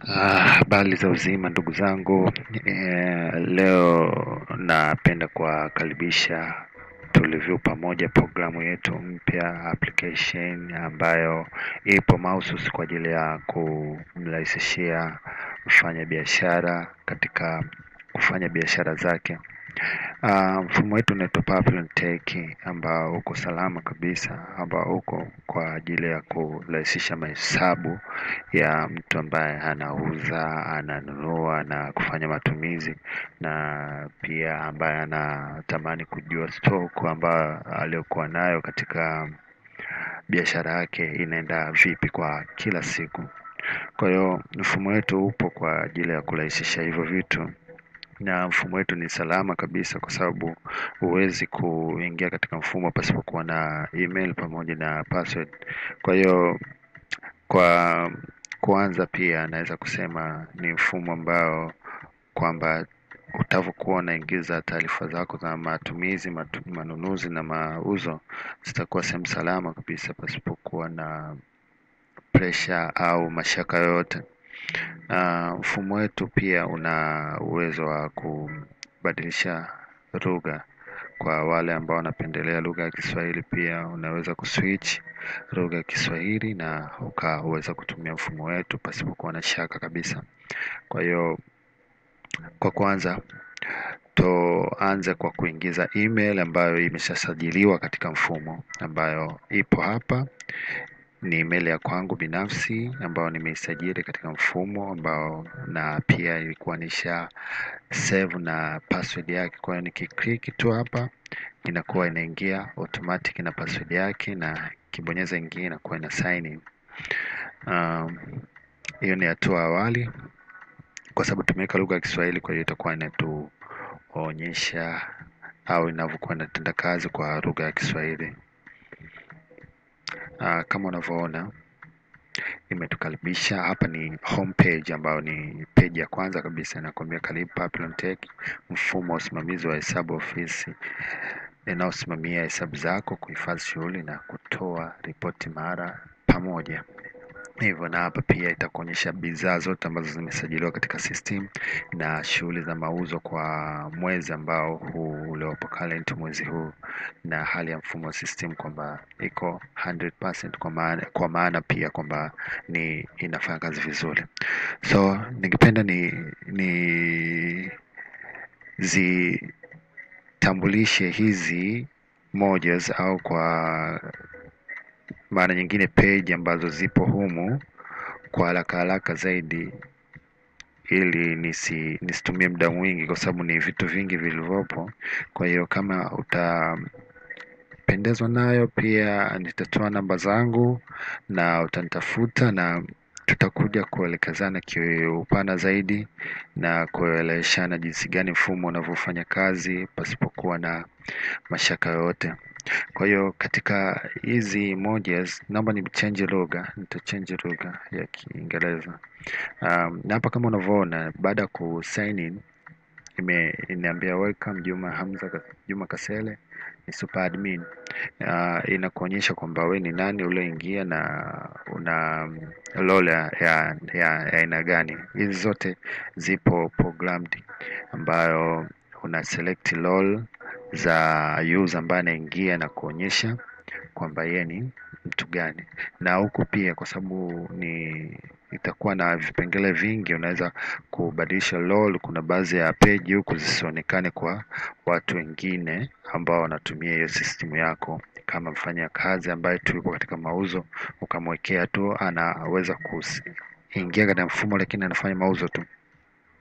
Habari za uzima ndugu zangu. Leo napenda kuwakaribisha tureview pamoja programu yetu mpya application ambayo ipo mahususi kwa ajili ya kumrahisishia mfanya biashara katika kufanya biashara zake. Mfumo wetu unaitwa Papillon Tech ambao uko salama kabisa, ambao uko kwa ajili ya kurahisisha mahesabu ya mtu ambaye anauza, ananunua na kufanya matumizi, na pia ambaye anatamani kujua stock ambayo aliyokuwa nayo katika biashara yake inaenda vipi kwa kila siku. Kwa hiyo mfumo wetu upo kwa ajili ya kurahisisha hivyo vitu, na mfumo wetu ni salama kabisa kwa sababu huwezi kuingia katika mfumo pasipokuwa na email pamoja na password. Kwa hiyo kwa kwanza pia naweza kusema ni mfumo ambao kwamba utavyokuwa unaingiza taarifa zako za matumizi, manunuzi na mauzo zitakuwa sehemu salama kabisa pasipokuwa na pressure au mashaka yoyote. Mfumo wetu pia una uwezo wa kubadilisha lugha. Kwa wale ambao wanapendelea lugha ya Kiswahili, pia unaweza kuswitch lugha ya Kiswahili na ukaweza kutumia mfumo wetu pasipokuwa na shaka kabisa. Kwa hiyo kwa kwanza tuanze kwa kuingiza email ambayo imeshasajiliwa katika mfumo, ambayo ipo hapa. Ni email ya kwangu binafsi ambayo nimeisajili katika mfumo ambao, na pia ilikuwa nisha save na password yake. Kwa hiyo nikiklik tu hapa inakuwa inaingia automatic na password yake, na kibonyeza ingia inakuwa ina sign in. Hiyo ni hatua awali kwa sababu tumeweka lugha ya Kiswahili, kwa hiyo itakuwa inatuonyesha au inavyokuwa inatenda kazi kwa lugha ya Kiswahili. Kama unavyoona imetukaribisha hapa, ni homepage ambayo ni page ya kwanza kabisa, inakwambia karibu Papillon Tech, mfumo wa usimamizi wa hesabu ofisi inayosimamia hesabu zako, kuhifadhi shughuli na kutoa ripoti mara pamoja. Hivyo na hapa pia itakuonyesha bidhaa zote ambazo zimesajiliwa katika system na shughuli za mauzo kwa mwezi ambao huu uliopo current mwezi huu, na hali ya mfumo wa system kwamba iko 100% kwa maana pia kwamba ni inafanya kazi vizuri. So ningependa ni zitambulishe hizi modules au kwa maana nyingine page ambazo zipo humu kwa haraka zaidi, ili nisitumie muda mwingi kwa sababu ni vitu vingi vilivyopo. Kwa hiyo kama utapendezwa nayo, pia nitatoa namba zangu na utanitafuta na tutakuja kuelekezana kiupana zaidi na kueleweshana jinsi gani mfumo unavyofanya kazi pasipokuwa na mashaka yoyote. Kwa hiyo katika hizi modules naomba ni change lugha, nitachange lugha ya Kiingereza. Na hapa kama unavyoona, baada ya ku sign in inaniambia welcome Juma Kasele, ni super admin. Inakuonyesha kwamba wewe ni nani ulioingia na una role ya aina gani. Hizi zote zipo programmed, ambayo una select role za user ambaye anaingia na kuonyesha kwamba yeye ni mtu gani. Na huku pia kwa sababu ni itakuwa na vipengele vingi, unaweza kubadilisha role. Kuna baadhi ya page huku zisionekane kwa watu wengine ambao wanatumia hiyo system yako, kama mfanya kazi ambaye tuko katika mauzo, ukamwekea tu anaweza kuingia katika mfumo lakini anafanya mauzo tu.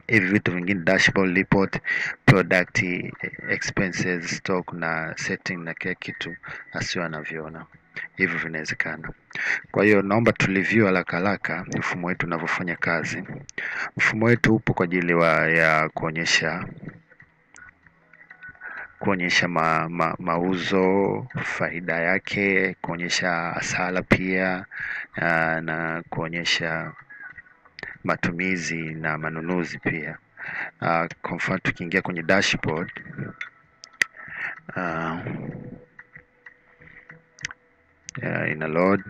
Hivi vitu vingine dashboard, report, product, expenses, stock na setting na kila kitu asiwe anaviona. Hivyo vinawezekana. Kwa hiyo naomba tuliview haraka mfumo wetu unavyofanya kazi. Mfumo wetu upo kwa ajili ya kuonyesha mauzo, faida yake, kuonyesha hasara pia, na kuonyesha matumizi na manunuzi pia. Kwa mfano tukiingia kwenye dashboard, ina load.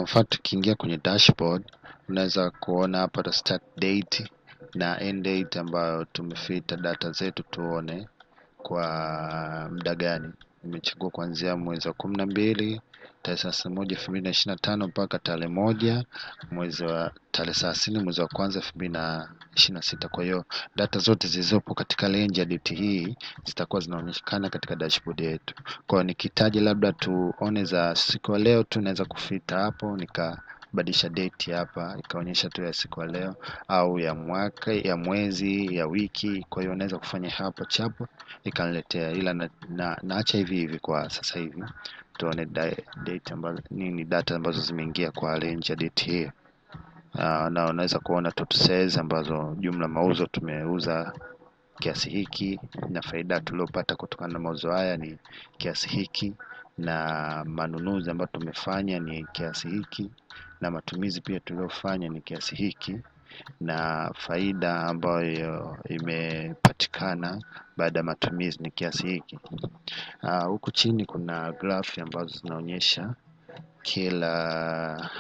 Kwa mfano tukiingia kwenye dashboard, unaweza kuona hapa the start date na end date ambayo tumefita data zetu, tuone kwa muda gani. Nimechagua kuanzia mwezi wa 12 tarehe 31/2025 mpaka tarehe 1 mwezi wa tarehe 30 mwezi wa kwanza 2026. Kwa hiyo data zote zilizopo katika range ya date hii zitakuwa zinaonekana katika dashboard yetu. Kwa hiyo nikihitaji labda tuone za siku ya leo tu, naweza kufita hapo nikabadilisha date hapa ikaonyesha tu ya siku ya leo, au ya mwaka, ya mwezi, ya wiki. Kwa hiyo naweza kufanya hapo chapo ikaniletea, ila naacha hivi hivi kwa sasa hivi. Tuone date ambazo data ambazo zimeingia kwa range ya date hii. Na unaweza kuona total sales ambazo jumla mauzo tumeuza kiasi hiki, na faida tuliopata kutokana na mauzo haya ni kiasi hiki, na manunuzi ambayo tumefanya ni kiasi hiki, na matumizi pia tuliofanya ni kiasi hiki, na faida ambayo imepatikana baada ya matumizi ni kiasi hiki. Huku chini kuna graph ambazo zinaonyesha kila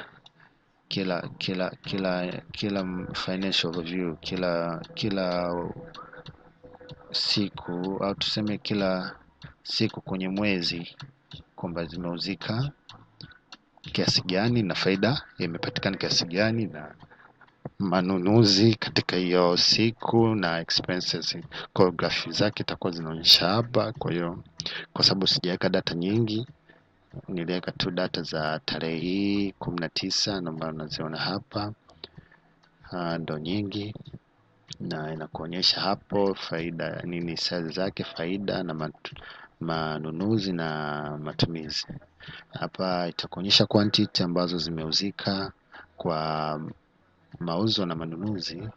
financial review, kila siku, au tuseme kila siku kwenye mwezi, kwamba zimeuzika kiasi gani na faida imepatikana kiasi gani, na manunuzi katika hiyo siku na expenses. Kwa graph zake itakuwa zinaonyesha hapa. Kwa hiyo kwa sababu sijaweka data nyingi, niliweka tu data za tarehe hii 19 ambazo unaziona hapa, ndo nyingi, na inakuonyesha hapo faida nini, sales zake, faida na manunuzi na matumizi. Hapa itakuonyesha quantity ambazo zimeuzika kwa mauzo na manunuzi.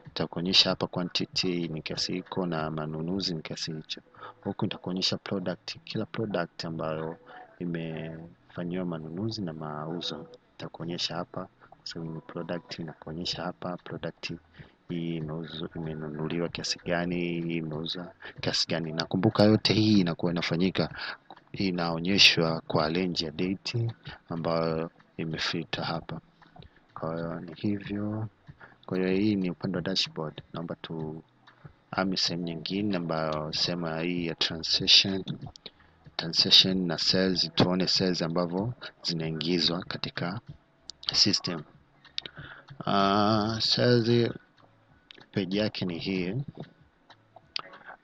Itakuonyesha hapa quantity ni kiasi hiko na manunuzi ni kiasi hicho. Huku itakuonyesha product, kila product ambayo imefanyiwa manunuzi na mauzo itakuonyesha hapa. So ni product inakuonyesha hapa product hii imenunuliwa kiasi gani, hii imeuzwa kiasi gani. Nakumbuka yote hii inakuwa inafanyika, inaonyeshwa kwa range ya date ambayo imefita hapa. Kwa hiyo ni hivyo. Kwa hiyo hii ni upande wa dashboard. Naomba tu sehemu nyingine ambayo sema hii ya transaction na sales, tuone sales ambavyo zinaingizwa katika system. Sales page yake ni hii,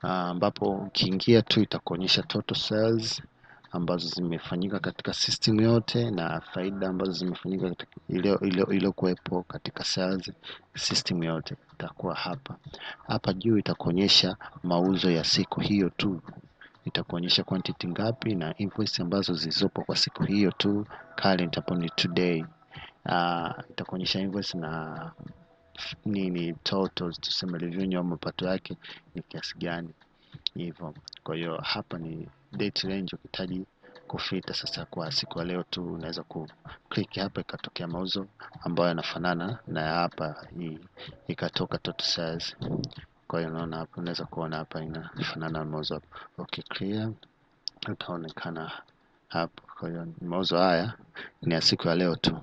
ambapo ukiingia tu itakuonyesha total sales ambazo zimefanyika katika system yote, na faida ambazo zimefanyika katika ile kuwepo katika sales system yote itakuwa hapa. Hapa juu itakuonyesha mauzo ya siku hiyo tu, itakuonyesha quantity ngapi na invoice ambazo zilizopo kwa siku hiyo tu, current hapo ni today. Itakuonyesha invoice na nini totals, tuseme revenue au mapato yake ni kiasi gani hivyo. Kwa hiyo hapa ni date range. Ukihitaji kufita sasa kwa siku ya leo tu, unaweza click hapa ikatokea mauzo ambayo yanafanana na hapa, hii ikatoka total sales. Kwa hiyo unaona hapa, unaweza kuona hapa inafanana na mauzo hapo. Okay, clear, utaonekana hapo. Kwa hiyo mauzo haya ni ya siku ya leo tu.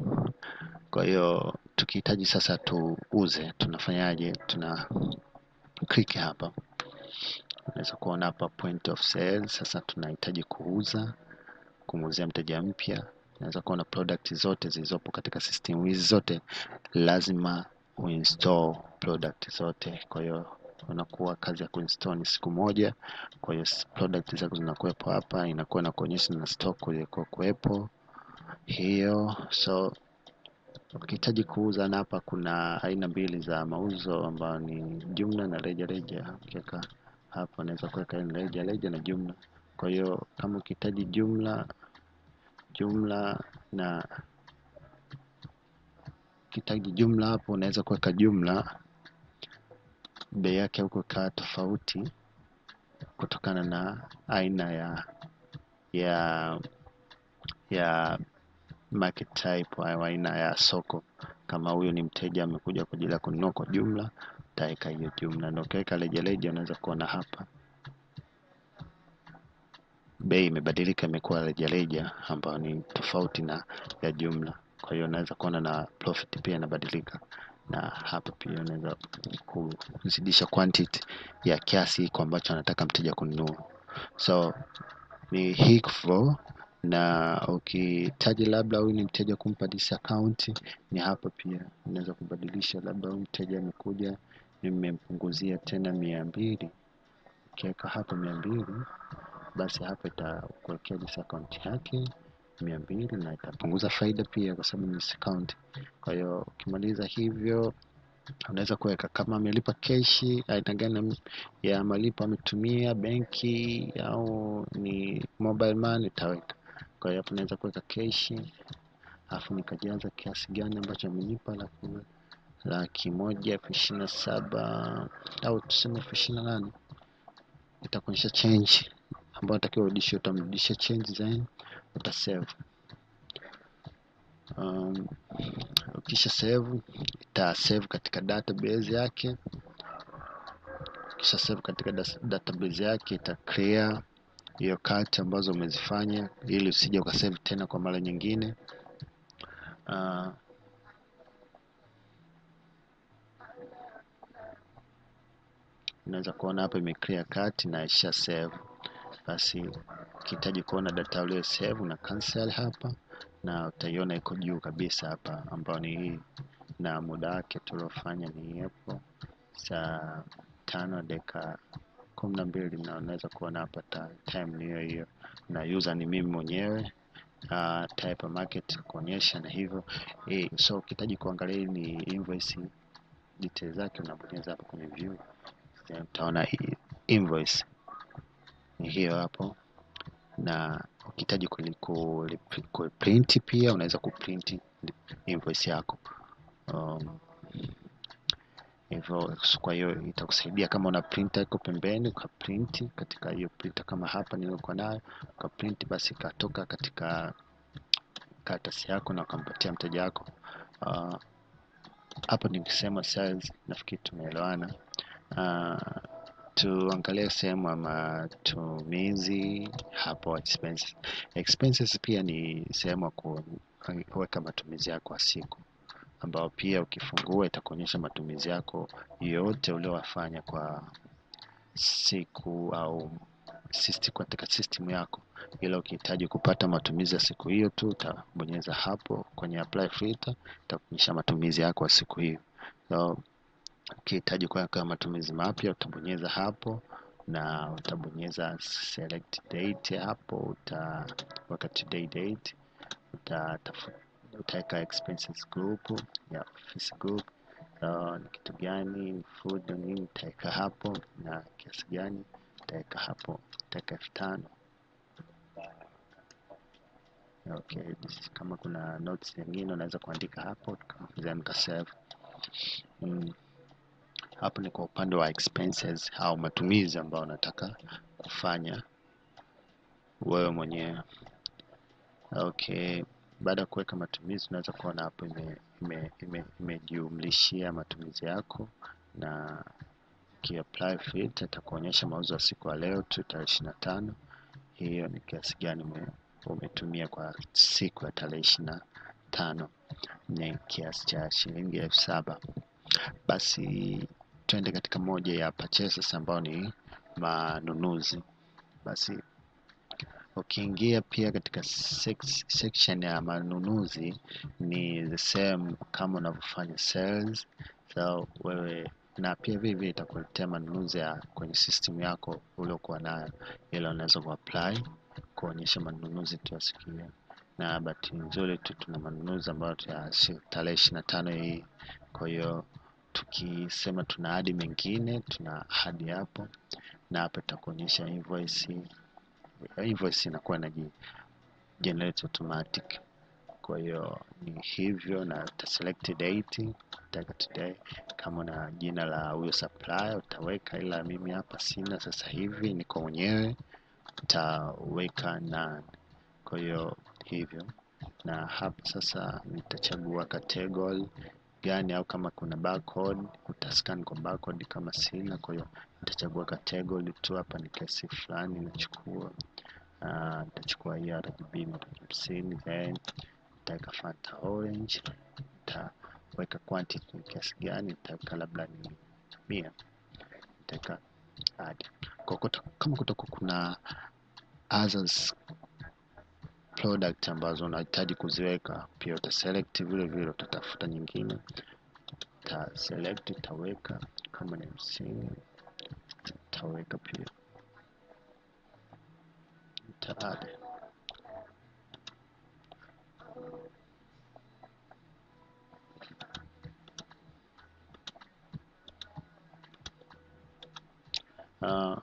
Kwa hiyo tukihitaji sasa tuuze, tunafanyaje? Tuna click hapa, unaweza kuona hapa point of sale. Sasa tunahitaji kumuuzia mteja mpya. Unaweza kuona product zote zilizopo katika system hizi zote lazima uinstall product zote. Kwa hiyo unakuwa kazi ya kuinstall ni siku moja. Kwa hiyo product zako zinakuwepo hapa, inakuwa na kuonyesha na stock ilikuwa kuwepo hiyo. So ukihitaji kuuza, na hapa kuna aina mbili za mauzo ambayo ni jumla na rejareja. Ukiweka hapa unaweza kuweka rejareja na jumla. Kwa hiyo kama ukihitaji jumla na ukihitaji jumla, hapo unaweza kuweka jumla, bei yake huko kaa tofauti kutokana na aina ya market type au aina ya soko. Kama huyo ni mteja amekuja kwa ajili ya kununua kwa jumla, utaweka hiyo jumla. Na ukiweka rejareja, unaweza kuona hapa bei imebadilika, imekuwa rejareja ambayo ni tofauti na ya jumla. Kwa hiyo unaweza kuona na profit pia inabadilika, na hapa pia unaweza kuzidisha quantity ya kiasi kwa ambacho anataka mteja kununua. So ni hivyo, na ukihitaji labda huyu ni mteja kumpa discount, ni hapa pia unaweza kubadilisha. Labda huyu mteja amekuja, nimempunguzia tena 200, ukiweka hapa 200, basi hapa itakuwekea discount yake 200 na itapunguza faida pia kwa sababu ni discount. Kwa hiyo ukimaliza hivyo, unaweza kuweka kama amelipa keshi, aina gani ya malipo ametumia, benki au ni mobile money utaweka. Kwa hiyo hapo unaweza kuweka keshi, alafu nikajaza kiasi gani ambacho amenipa, 1,27,000 au tuseme 28,000, itakuonyesha change ambayo unatakiwa urudishe. Utamrudisha change, then utasave. Ukisha save, ita save katika database yake. Kisha save katika database yake, ita clear hiyo cut ambazo umezifanya ili usije ukasave tena kwa mara nyingine. Unaweza kuona hapa ime clear cut na isha save. Basi ukihitaji kuona data ile save na cancel hapa, na utaiona iko juu kabisa hapa, ambao ni hii, na muda wake tuliofanya ni hapo saa 5:12, na unaweza kuona hapa time ni hiyo hiyo, na user ni mimi mwenyewe. Type market kuonyesha na hivyo. So ukihitaji kuangalia ni invoice details zake, unabonyeza hapo kwenye view, utaona invoice ni hiyo hapo. Na ukihitaji print pia unaweza kuprint invoice yako hivyo. Kwa hiyo itakusaidia kama una printer iko pembeni, ukaprint katika hiyo printer kama hapa nilikuwa nayo, ukaprint, basi katoka katika karatasi yako na ukampatia mteja wako. Hapa nikisema sales, nafikiri tumeelewana. Tuangalie sehemu ya matumizi hapo. Expenses pia ni sehemu ya kuweka matumizi yako kwa siku, ambao pia ukifungua itakuonyesha matumizi yako yote uliowafanya kwa siku au katika system yako. Ila ukihitaji kupata matumizi ya siku hiyo tu, utabonyeza hapo kwenye apply filter, itakuonyesha matumizi yako ya siku hiyo. So ukihitaji kuweka matumizi mapya, utabonyeza hapo na utabonyeza select date hapo, utaweka today date, utaweka expenses group ya office group, ni kitu gani, food nini, utaweka hapo, na kiasi gani utaweka hapo, utaweka 5,000. Okay, kama kuna notes nyingine unaweza kuandika hapo, then ka save. Hapo ni kwa upande wa expenses au matumizi ambayo unataka kufanya wewe mwenyewe. Okay, baada ya kuweka matumizi unaweza kuona hapo imejumlishia matumizi yako, na apply filter itakuonyesha mauzo ya siku ya leo tu tarehe 25. Hiyo ni kiasi gani umetumia kwa siku ya tarehe 25, ni kiasi cha shilingi 7,000. Basi tuende katika moja ya purchases ambao ni manunuzi. Basi ukiingia pia katika section ya manunuzi, ni the same kama unavyofanya sales. So wewe na pia vile itakuletea manunuzi ya kwenye system yako uliokuwa nayo, ila unaweza kuapply kuonyesha manunuzi tu ya siku hiyo. Na bahati nzuri tu tuna manunuzi ambayo ya tarehe 25 hii. Kwa hiyo tukisema tuna hadi mengine, tuna hadi hapo, na hapa itakuonyesha invoice inakuwa na generate automatic. Kwa hiyo ni hivyo, na select date, utaweka today. Kama na jina la huyo supplier utaweka, ila mimi hapa sina sasa hivi, niko mwenyewe, utaweka none. Kwa hiyo hivyo, na hapa sasa nitachagua category gani, au kama kuna barcode utascan kwa barcode, kama sina. Kwa hiyo nitachagua category tu. Hapa ni kesi fulani nachukua, nitachukua hii RGB 50, then nitaweka Fanta orange, nitaweka quantity ni kiasi gani, nitaweka labda ni 100, nitaweka add. Kama kutakuwa kuna others product ambazo unahitaji kuziweka, pia utaselect vile vile, utatafuta nyingine, utaselect, utaweka kama ni 50, utaweka pia, add.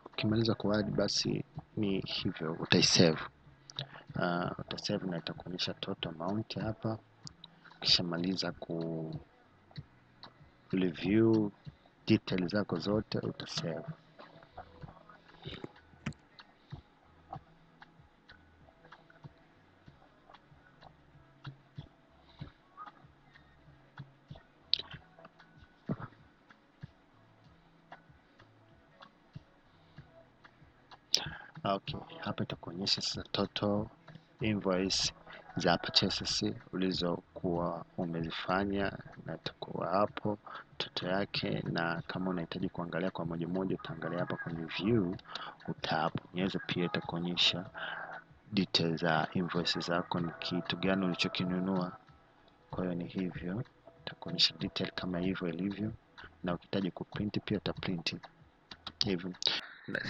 Ukimaliza kuadd basi ni hivyo, utaisave. Utasave na itakuonyesha total amount hapa. Ukishamaliza ku review details zako zote, utasave. Okay, hapa itakuonyesha sasa total invoice za purchases ulizokuwa umezifanya, na itakuwa hapo total yake. Na kama unahitaji kuangalia kwa moja moja, utaangalia hapa kwenye view, utabonyeza, pia itakuonyesha details za invoice zako, ni kitu gani ulichokinunua. Kwa hiyo ni hivyo, itakuonyesha detail kama hivyo ilivyo, na ukihitaji kuprint pia utaprint hivyo.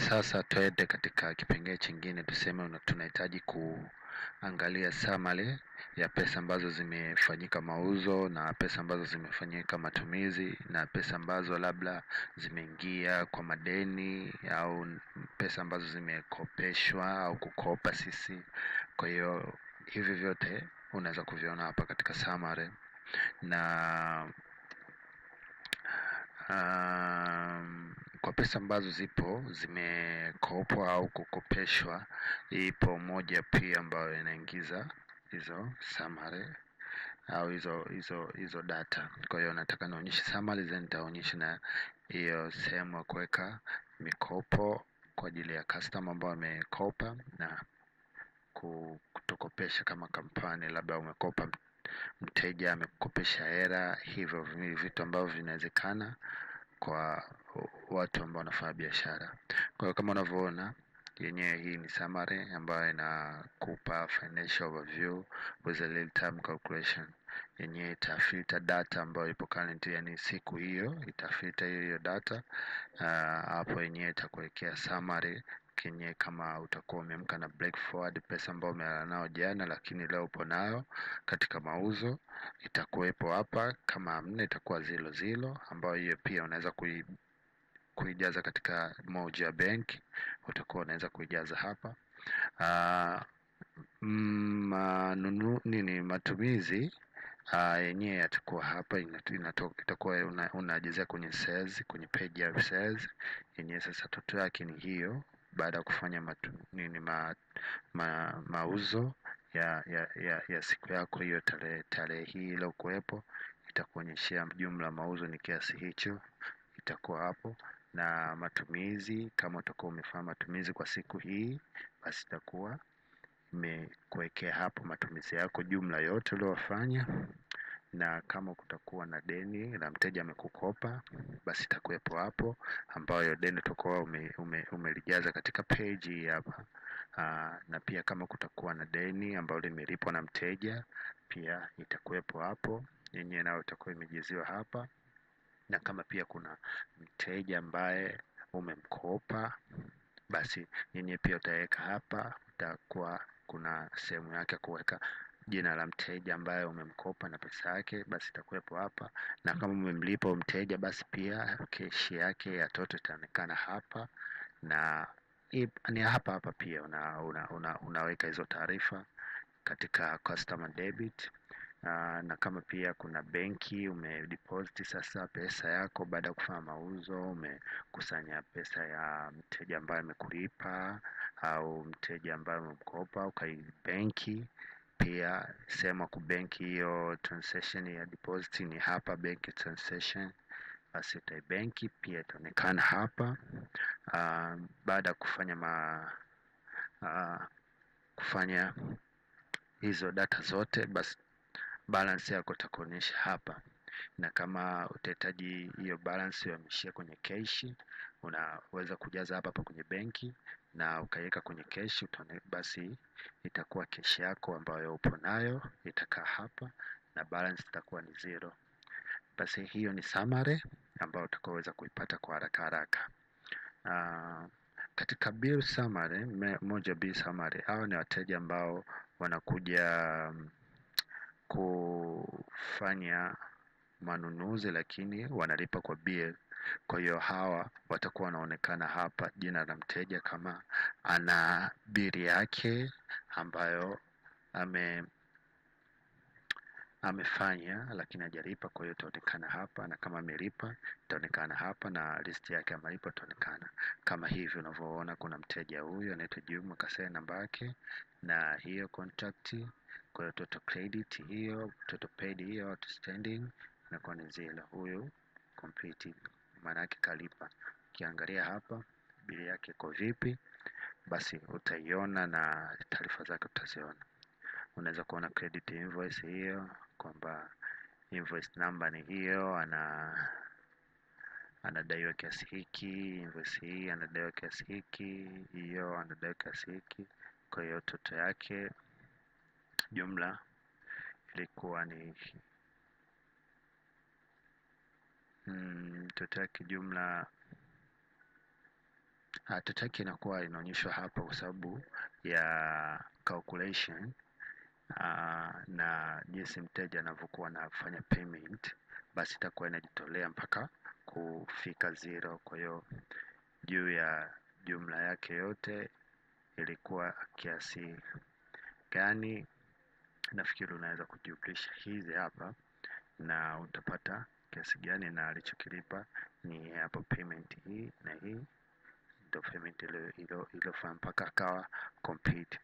Sasa tuende katika kipengele chingine, tuseme tunahitaji kuangalia summary ya pesa ambazo zimefanyika mauzo, na pesa ambazo zimefanyika matumizi, na pesa ambazo labda zimeingia kwa madeni, au pesa ambazo zimekopeshwa au kukopa sisi. Kwa hiyo hivi vyote unaweza kuviona hapa katika summary. Na kwa pesa ambazo zimekopwa au kukopeshwa, ipo moja pia ambayo inaingiza hizo summary au hizo data. Kwa hiyo nataka nionyeshe summary, then nitaonyesha na hiyo sehemu ya kuweka mikopo kwa ajili ya customer ambao amekopa na kutokopesha kama kampani, labda umekopa, mteja amekopesha hela. Hivyo vitu ambavyo vinawezekana kwa watu ambao wanafanya biashara. Kwa hiyo kama unavyoona yenyewe, hii ni summary ambayo inakupa financial overview with a real time calculation. Yenyewe itafilter data ambayo ipo current, yani siku hiyo itafilter hiyo data. Hapo yenyewe itakuwekea summary kenye, kama utakuwa umeamka na break forward pesa ambayo umelala nao jana, lakini leo upo nayo katika mauzo, itakuwepo hapa. Kama hamna, itakuwa 00, ambayo hiyo pia unaweza kuijaza katika moja ya bank, utakuwa unaweza kuijaza hapa. Matumizi yenyewe yatakuwa hapa, itakuwa unajazia kwenye sales, kwenye page ya sales yenyewe. Sasa total yake ni hiyo, baada ya kufanya mauzo ya siku yako hiyo, tarehe hii ile kuwepo, itakuonyeshia jumla mauzo ni kiasi hicho, itakuwa hapo. Na matumizi, kama utakuwa umefanya matumizi kwa siku hii, basi itakuwa imekuwekea hapo matumizi yako jumla yote uliyofanya. Na kama kutakuwa na deni la mteja amekukopa, basi itakuwepo hapo, ambayo deni utakuwa umelijaza katika page hii hapa. Na pia kama kutakuwa na deni ambalo limelipwa na mteja, pia itakuwepo hapo, yenyewe nayo itakuwa imejaziwa hapa. Na kama pia kuna mteja ambaye umemkopa, basi yenyewe pia utaweka hapa. Utakuwa kuna sehemu yake kuweka jina la mteja ambaye umemkopa na pesa yake, basi itakuwepo hapa. Na kama umemlipa mteja, basi pia keshi yake ya toto itaonekana hapa, na ni hapa pia unaweka hizo taarifa katika customer debit. Na kama pia kuna benki umedeposit sasa pesa yako baada ya kufanya mauzo, umekusanya pesa ya mteja ambaye amekulipa au mteja ambaye umemkopa ukaibenki, pia sema kubenki hiyo transaction ya deposit ni hapa, benki transaction, basi utaibenki pia itaonekana hapa. Baada ya kufanya hizo data zote, basi balance yako itakuonyesha hapa, na kama utahitaji hiyo balance uhamishie kwenye cash, unaweza kujaza hapa kwenye benki na ukaiweka kwenye cash, basi itakuwa cash yako ambayo upo nayo itakaa hapa na balance itakuwa ni 0. Basi hiyo ni summary ambayo utakaweza kuipata kwa haraka haraka. Katika bill summary, moja bill summary, hao ni wateja ambao wanakuja kufanya manunuzi lakini wanalipa kwa bill. Kwa hiyo hawa watakuwa wanaonekana hapa, jina la mteja kama ana bill yake ambayo amefanya lakini hajalipa, kwa hiyo itaonekana hapa, na kama amelipa itaonekana hapa, na list yake ya malipo itaonekana kama hivi unavyoona. Kuna mteja huyu anaitwa Juma, kasema namba yake na hiyo contract. Kwa hiyo total credit hiyo, total paid hiyo, outstanding inakuwa ni 0. Huyu complete, maana yake kalipa. Ukiangalia hapa bili yake iko vipi, basi utaiona na taarifa zake utaziona. Unaweza kuona credit invoice hiyo, kwamba invoice number ni hiyo, anadaiwa kiasi hiki, invoice hii anadaiwa kiasi hiki, hiyo anadaiwa kiasi hiki. Kwa hiyo toto yake jumla ilikuwa ni toto yake jumla, toto yake inakuwa inaonyeshwa hapa kwa sababu ya calculation na jinsi mteja anavyokuwa anafanya payment, basi itakuwa inajitolea mpaka kufika 0. Kwa hiyo juu ya jumla yake yote ilikuwa kiasi gani, nafikiri unaweza kujumlisha hizi hapa na utapata kiasi gani, na alichokilipa ni hapo payment hii na hii ndio payment iliyofanya mpaka akawa complete.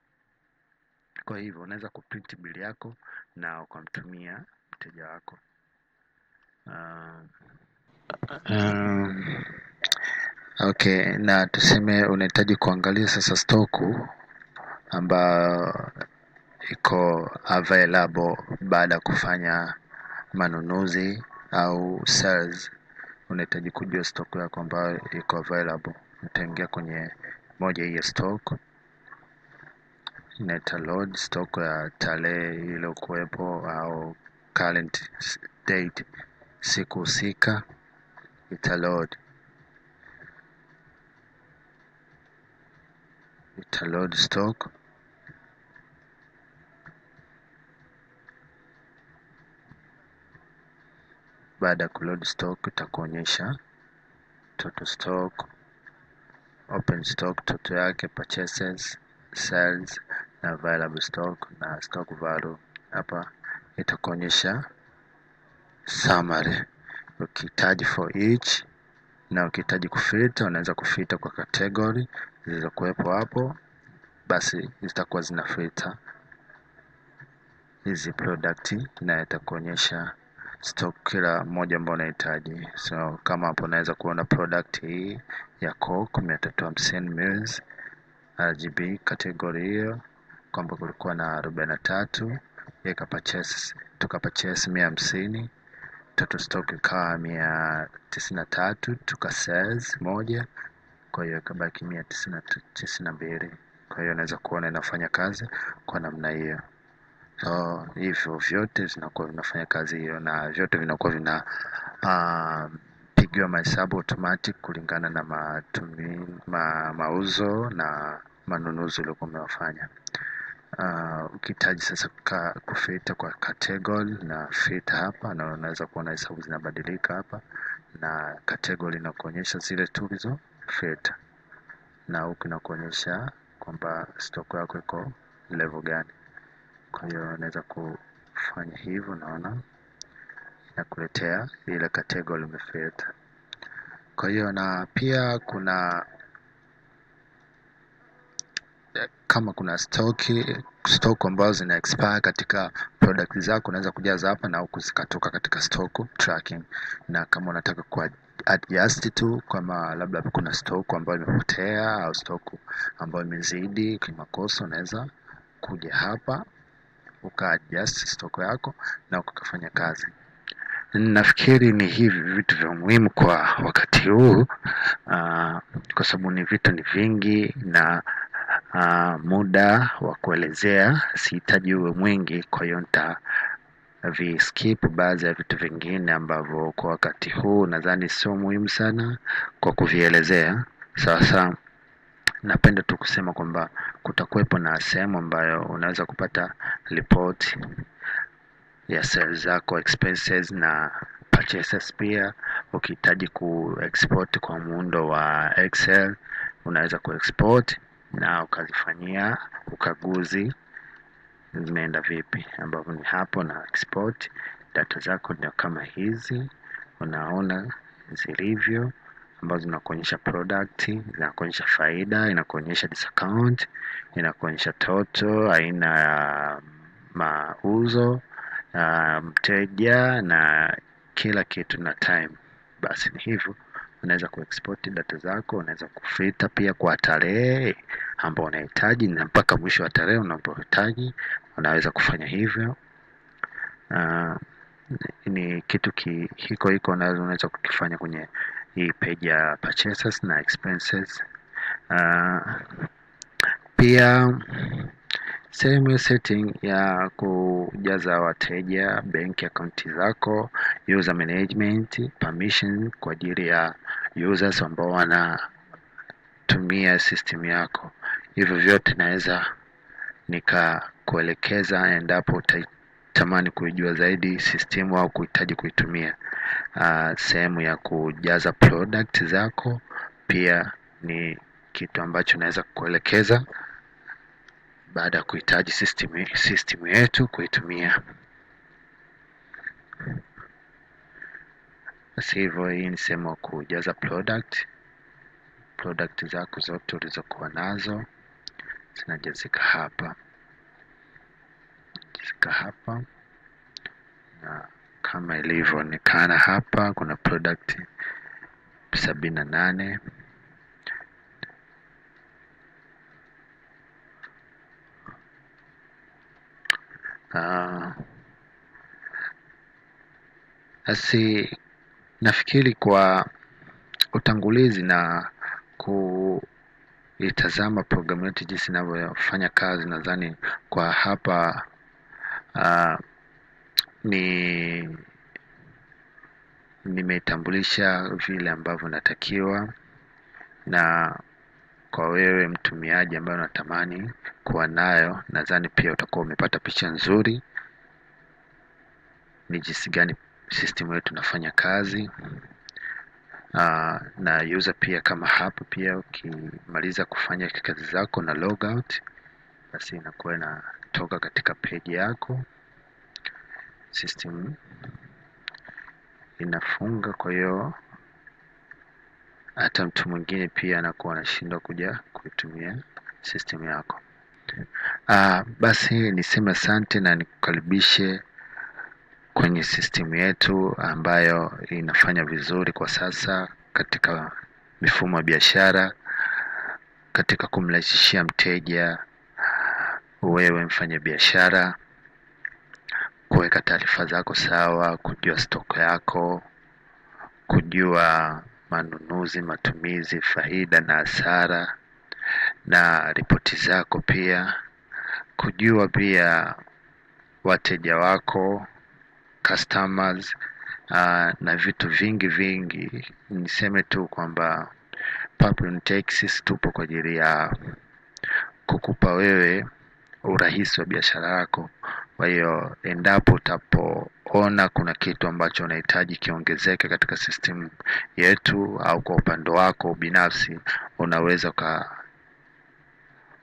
Kwa hivyo unaweza kuprint bill yako na ukamtumia mteja wako. Okay, na tuseme unahitaji kuangalia sasa stoku ambayo iko available baada ya kufanya manunuzi au sales. Unahitaji kujua stock yako ambayo iko available. Utaingia kwenye moja hii ya stock, neta load stock ya tarehe ile kuwepo au current date, siku husika ita load stock. Baada ya kuload stock itakuonyesha total stock, open stock, total yake, purchases, sales na available stock na stock value. Hapa itakuonyesha summary. Ukihitaji for each na ukihitaji kufilter, unaweza kufilter kwa category zilizokuwepo hapo, basi zitakuwa zina filter hizi product na itakuonyesha stock kila moja ambayo unahitaji. So kama hapo unaweza kuona product hii ya Coke 350 ml RGB category hiyo, kwamba kulikuwa na 43 yeka purchase, tukapurchase 150, total stock ikawa 193, tuka sales moja, kwa hiyo ikabaki 192. Kwa hiyo unaweza kuona inafanya kazi kwa namna hiyo. So hivyo vyote vinakuwa vinafanya kazi hiyo, na vyote vinakuwa vina pigiwa mahesabu automatic kulingana na mauzo na manunuzi uliokuwa umewafanya. Ukihitaji sasa kufilter kwa category na filter hapa, na unaweza kuona hesabu zinabadilika hapa, na category inakuonyesha zile tulizo filter, na huku inakuonyesha kwamba stock yako iko level gani. Kwa hiyo unaweza kufanya hivyo, naona inakuletea ile category umefilter. Kwa hiyo na pia kama kuna stock ambazo zina expire katika product zako, unaweza kujaza hapa na huku zikatoka katika stock tracking. Na kama unataka ku adjust tu kama labda kuna stock ambayo imepotea au stock ambayo imezidi kimakosa, unaweza kuja hapa adjust stock yako na ukafanya kazi. Nafikiri ni hivi vitu vya muhimu kwa wakati huu, kwa sababu ni vitu ni vingi na muda wa kuelezea sihitaji uwe mwingi, kwa hiyo skip baadhi ya vitu vingine ambavyo kwa wakati huu nadhani sio muhimu sana kwa kuvielezea. Sasa napenda tu kusema kwamba kutakuwepo na sehemu ambayo unaweza kupata report ya sales zako, expenses na purchases. Pia ukihitaji export kwa muundo wa Excel, unaweza export na ukazifanyia ukaguzi zimeenda vipi, ambapo ni hapo na export data zako ndio kama hizi unaona zilivyo, ambazo zinakuonyesha product, zinakuonyesha faida, inakuonyesha discount, inakuonyesha total, aina ya mauzo, mteja na kila kitu na time. Basi ni hivyo, unaweza kuexport data zako, unaweza kufilter pia kwa tarehe ambayo unahitaji na mpaka mwisho wa tarehe unapohitaji unaweza kufanya hivyo. Ni kitu hiko unaweza kukifanya kwenye hii page ya purchases na expenses. Pia sehemu ya setting ya kujaza wateja, bank account zako, user management, permission kwa ajili ya users ambao wanatumia system yako. Hivyo vyote naweza nikakuelekeza endapo utatamani kujua zaidi system au kuhitaji kuitumia. Sehemu ya kujaza product zako pia ni kitu ambacho naweza kukuelekeza baada ya kuhitaji system yetu kuitumia. Basi hivyo, hii ni sehemu ya kujaza product zako zote ulizokuwa nazo zinajazika hapa, na kama ilivyoonekana hapa kuna product 78. Basi nafikiri kwa utangulizi na kuitazama programu yetu jinsi inavyofanya kazi, nadhani kwa hapa nimetambulisha vile ambavyo natakiwa, na kwa wewe mtumiaji ambaye unatamani kuwa nayo, nadhani pia utakuwa umepata picha nzuri ni jinsi gani system yetu inafanya kazi. Na user pia kama hapo pia ukimaliza kufanya kazi zako na logout, basi inakuwa inatoka katika page yako, system inafunga. Kwa hiyo hata mtu mwingine pia anakuwa anashindwa kuja kuitumia system yako. Basi niseme asante na nikukaribishe kwenye system yetu ambayo inafanya vizuri kwa sasa katika mifumo ya biashara, katika kumrahisishia mteja, wewe mfanya biashara, kuweka taarifa zako sawa, kujua stock yako, kujua manunuzi, matumizi, faida na hasara, na ripoti zako pia, kujua pia wateja wako, customers, na vitu vingi. Niseme tu kwamba Papillon-TX tupo kwa ajili ya kukupa wewe urahisi wa biashara yako. Kwa hiyo endapo utapoona kuna kitu ambacho unahitaji kiongezeke katika system yetu, au kwa upande wako binafsi unaweza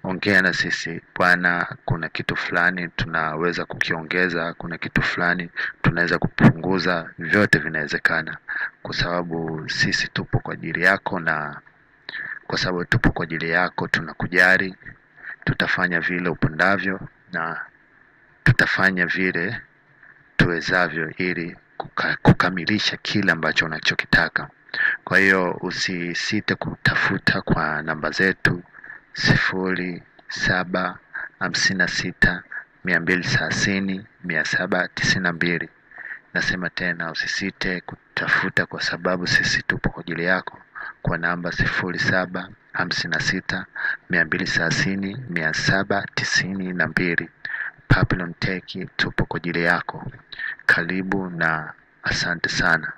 ongea na sisi, bwana, kuna kitu fulani tunaweza kukiongeza, kuna kitu fulani tunaweza kupunguza. Vyote vinawezekana kwa sababu sisi tupo kwa ajili yako, na kwa sababu tupo kwa ajili yako tunakujali. Tutafanya vile upendavyo na tutafanya vile tuwezavyo ili kukamilisha kile ambacho unachokitaka. Kwa hiyo usisite kutafuta kwa namba zetu 0756 230 792. Nasema tena, usisite kutafuta kwa sababu sisi tupo kwa ajili yako kwa namba 0756 230 792. Papillon Tech tupo kwa ajili yako. Karibu na asante sana.